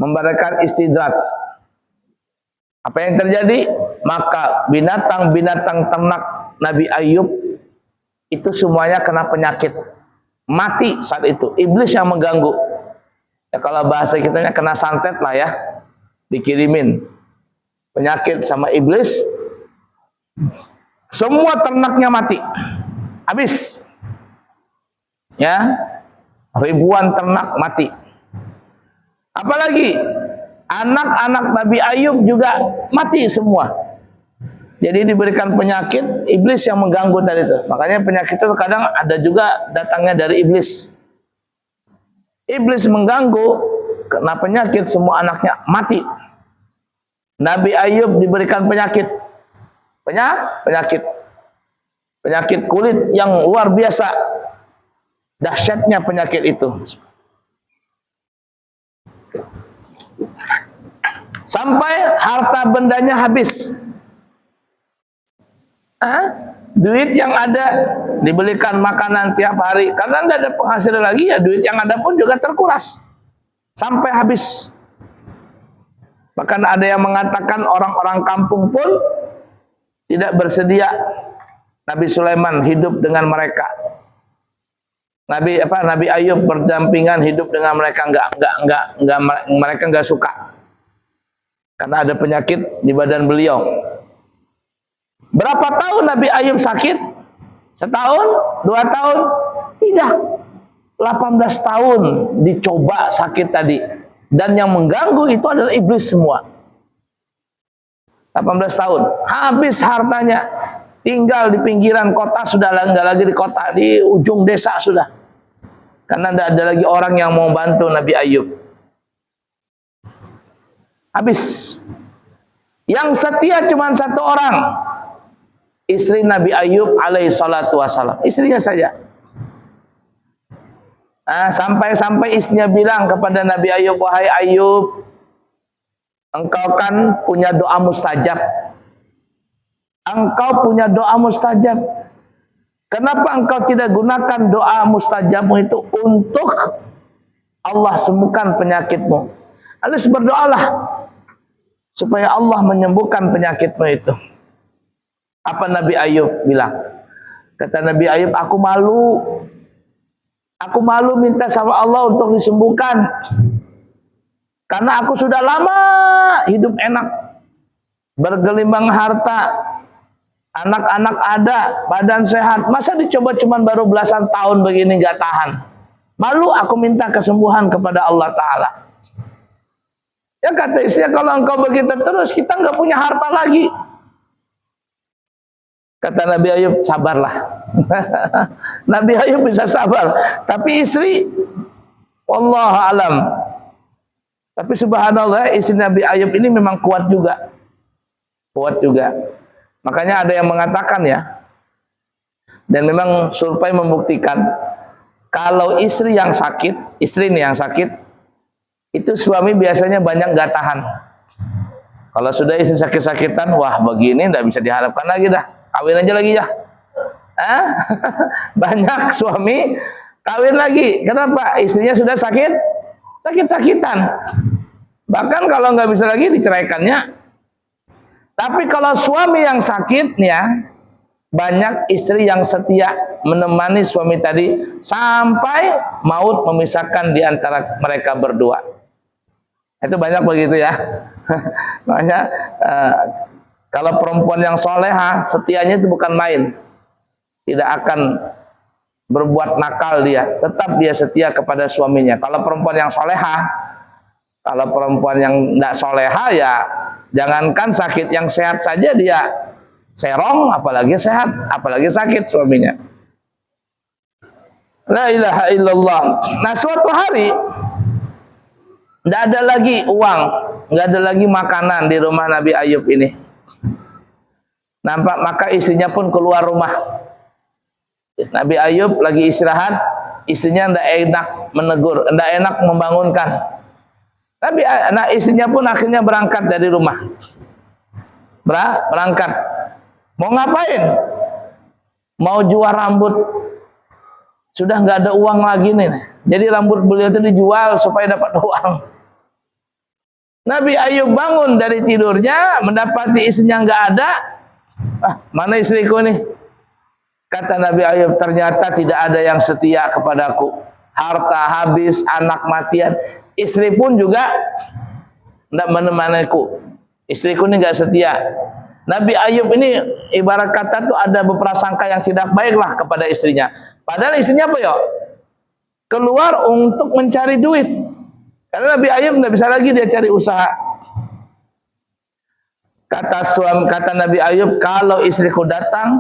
memberikan istidraj. Apa yang terjadi? Maka binatang-binatang ternak Nabi Ayub itu semuanya kena penyakit, mati saat itu. Iblis yang mengganggu. Ya, kalau bahasa kitanya kena santet lah ya, dikirimin penyakit sama iblis. Semua ternaknya mati, habis. Ya, ribuan ternak mati. Apalagi anak-anak Nabi Ayub juga mati semua. Jadi diberikan penyakit, iblis yang mengganggu tadi itu. Makanya penyakit itu kadang ada juga datangnya dari iblis. Iblis mengganggu, kena penyakit, semua anaknya mati. Nabi Ayub diberikan penyakit. Penyakit kulit yang luar biasa. Dahsyatnya penyakit itu. Sampai harta bendanya habis. Duit yang ada dibelikan makanan tiap hari, karena tidak ada penghasilan lagi, ya duit yang ada pun juga terkuras sampai habis. Bahkan ada yang mengatakan orang-orang kampung pun tidak bersedia Nabi Sulaiman hidup dengan mereka. Nabi Ayub berdampingan hidup dengan mereka, mereka enggak suka. Karena ada penyakit di badan beliau. Berapa tahun Nabi Ayub sakit? Setahun? 2 tahun? Tidak. 18 tahun dicoba sakit tadi. Dan yang mengganggu itu adalah iblis semua. 18 tahun. Habis hartanya. Tinggal di pinggiran kota, sudah enggak lagi di kota. Di ujung desa sudah. Karena tidak ada lagi orang yang mau bantu Nabi Ayub. Habis. Yang setia cuma 1 orang. Istri Nabi Ayub alaihi salatu wassalam, istrinya saja. Sampai istrinya bilang kepada Nabi Ayub, wahai Ayub, engkau kan punya doa mustajab. Engkau punya doa mustajab. Kenapa engkau tidak gunakan doa mustajabmu itu untuk Allah sembuhkan penyakitmu? Alias berdoalah supaya Allah menyembuhkan penyakitmu itu. Apa Nabi Ayub bilang? Kata Nabi Ayub, aku malu. Aku malu minta sama Allah untuk disembuhkan. Karena aku sudah lama hidup enak. Bergelimbang harta. Anak-anak ada, badan sehat. Masa dicoba cuman baru belasan tahun begini gak tahan. Malu aku minta kesembuhan kepada Allah Ta'ala. Ya kata istrinya, kalau engkau begitu terus kita nggak punya harta lagi. Kata Nabi Ayub, sabarlah. Nabi Ayub bisa sabar. Tapi istri, wallahu alam. Tapi subhanallah, istri Nabi Ayub ini memang kuat juga. Kuat juga. Makanya ada yang mengatakan ya, dan memang survei membuktikan, kalau istri yang sakit, istri ini yang sakit, itu suami biasanya banyak gak tahan. Kalau sudah istri sakit-sakitan, wah begini tidak bisa diharapkan lagi dah. Kawin aja lagi ya. Banyak suami kawin lagi. Kenapa? Istrinya sudah sakit-sakitan. Bahkan kalau nggak bisa lagi diceraikannya. Tapi kalau suami yang sakit ya, banyak istri yang setia menemani suami tadi sampai maut memisahkan di antara mereka berdua. Itu banyak begitu ya. Makanya kalau perempuan yang soleha, setianya itu bukan main. Tidak akan berbuat nakal dia. Tetap dia setia kepada suaminya. Kalau perempuan yang soleha, kalau perempuan yang tidak soleha ya, jangankan sakit, yang sehat saja dia serong, apalagi sehat, apalagi sakit suaminya. La ilaha illallah. Nah suatu hari, tidak ada lagi uang, tidak ada lagi makanan di rumah Nabi Ayub ini. Nampak, maka istrinya pun keluar rumah. Nabi Ayub lagi istirahat, istrinya tidak enak menegur, tidak enak membangunkan. Istrinya pun akhirnya berangkat dari rumah. Berangkat. Mau ngapain? Mau jual rambut. Sudah nggak ada uang lagi nih. Jadi rambut beliau itu dijual supaya dapat uang. Nabi Ayub bangun dari tidurnya, mendapati istrinya nggak ada. Mana istriku nih? Kata Nabi Ayub, ternyata tidak ada yang setia kepadaku. Harta habis, anak matian, istri pun juga tidak menemaniku. Istriku ini nggak setia. Nabi Ayub ini ibarat kata tuh ada berprasangka yang tidak baik lah kepada istrinya. Padahal istrinya apa ya? Keluar untuk mencari duit. Karena Nabi Ayub nggak bisa lagi dia cari usaha. Kata Nabi Ayub, kalau istriku datang,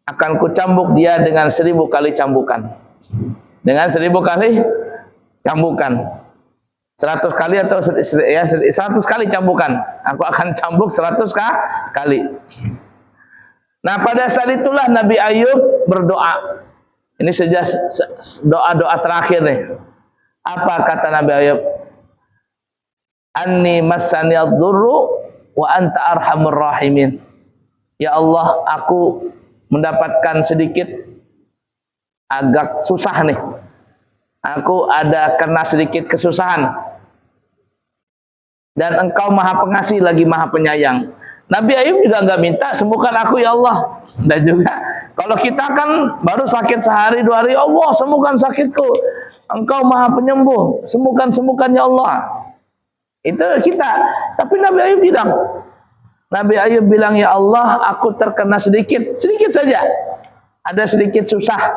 akan kucambuk dia dengan 1000 kali cambukan. Dengan 1000 kali cambukan. 100 kali atau ya 100 kali cambukan. Aku akan cambuk 100 kali. Nah, pada saat itulah Nabi Ayub berdoa. Ini sejak doa-doa terakhir nih. Apa kata Nabi Ayub? Anni massaniyad durru wa anta arhamur rahimin. Ya Allah, aku mendapatkan sedikit agak susah nih. Aku ada kena sedikit kesusahan. Dan engkau maha pengasih lagi maha penyayang. Nabi Ayub juga nggak minta sembuhkan aku ya Allah. Dan juga kalau kita kan baru sakit sehari 2 hari, Allah sembuhkan sakitku. Engkau maha penyembuh, sembuhkan ya Allah. Itu kita. Tapi Nabi Ayub bilang, ya Allah, aku terkena sedikit saja. Ada sedikit susah.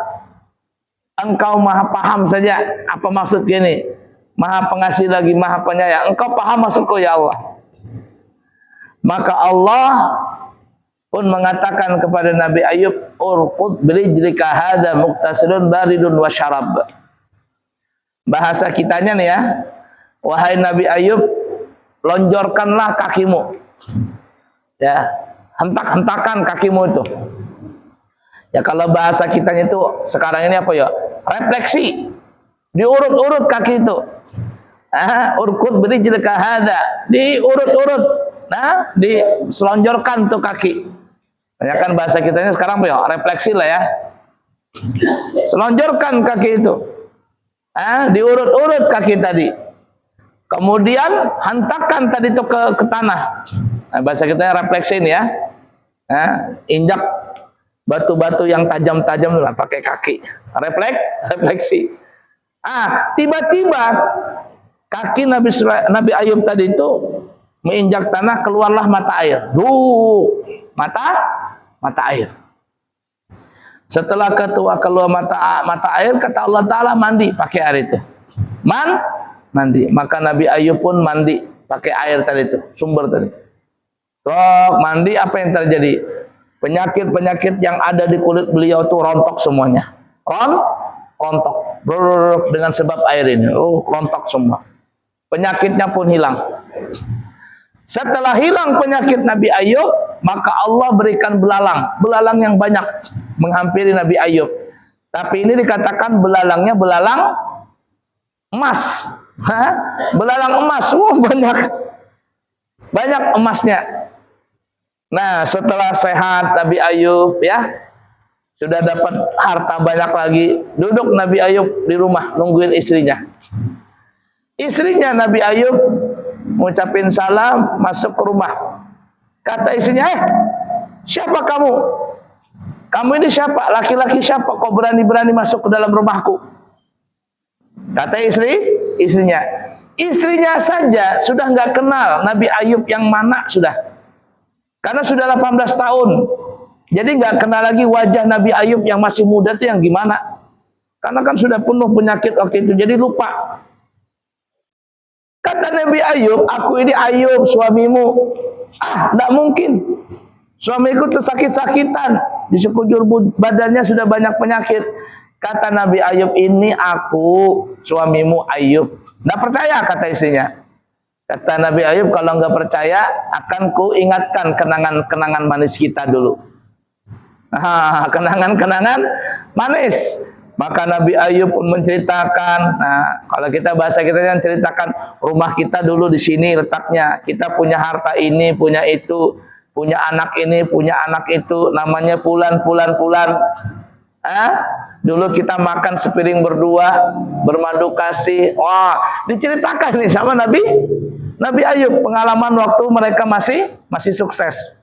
Engkau maha paham saja apa maksud gini. Maha pengasih lagi maha penyayang. Engkau paham maksudku ya Allah. Maka Allah pun mengatakan kepada Nabi Ayub, urqud birijlika hadza muqtasilun baridun wa syarab. Bahasa kitanya nih ya, wahai Nabi Ayub, lonjorkanlah kakimu. Ya, hentak-hentakan kakimu itu. Ya kalau bahasa kitanya itu sekarang ini apa ya? Refleksi. Diurut-urut kaki itu. Urqud birijlika hadza. Diurut-urut. Nah, diselonjorkan tuh kaki. Banyak kan bahasa kitanya sekarang apa ya? Refleksi lah ya. Selonjorkan kaki itu. Diurut-urut kaki tadi. Kemudian hantakan tadi itu ke tanah. Nah, bahasa kita refleksi ini ya. Injak batu-batu yang tajam-tajam lah pakai kaki. Refleksi. Tiba-tiba kaki Nabi Ayub tadi itu menginjak tanah, keluarlah mata air. Mata air. Setelah keluar mata air, kata Allah Ta'ala, mandi pakai air itu. Mandi. Maka Nabi Ayub pun mandi pakai air tadi itu, sumber tadi. Mandi, apa yang terjadi? Penyakit-penyakit yang ada di kulit beliau itu rontok semuanya. Rontok. Dengan sebab air ini. Rontok semua. Penyakitnya pun hilang. Setelah hilang penyakit Nabi Ayub, maka Allah berikan belalang yang banyak menghampiri Nabi Ayub. Tapi ini dikatakan belalangnya belalang emas. Belalang emas. Banyak emasnya. Nah, setelah sehat Nabi Ayub ya, sudah dapat harta banyak lagi, duduk Nabi Ayub di rumah nungguin istrinya. Istrinya Nabi Ayub mengucapin salam, masuk ke rumah. Kata istrinya, siapa kamu? Kamu ini siapa? Laki-laki siapa? Kok berani-berani masuk ke dalam rumahku? Kata istrinya. Istrinya saja sudah nggak kenal Nabi Ayub yang mana sudah. Karena sudah 18 tahun. Jadi nggak kenal lagi wajah Nabi Ayub yang masih muda itu yang gimana. Karena kan sudah penuh penyakit waktu itu, jadi lupa. Kata Nabi Ayub, aku ini Ayub suamimu. Tidak mungkin. Suamiku tersakit-sakitan. Di sekujur badannya sudah banyak penyakit. Kata Nabi Ayub, ini aku suamimu Ayub. Tidak percaya, kata istrinya. Kata Nabi Ayub, kalau nggak percaya, akan ku ingatkan kenangan-kenangan manis kita dulu. Kenangan-kenangan manis. Maka Nabi Ayub pun menceritakan. Nah, kalau kita bahasa kita yang ceritakan, rumah kita dulu di sini letaknya. Kita punya harta ini, punya itu, punya anak ini, punya anak itu, namanya fulan. Dulu kita makan sepiring berdua, bermadu kasih. Wah, diceritakan nih sama Nabi Nabi Ayub, pengalaman waktu mereka masih sukses.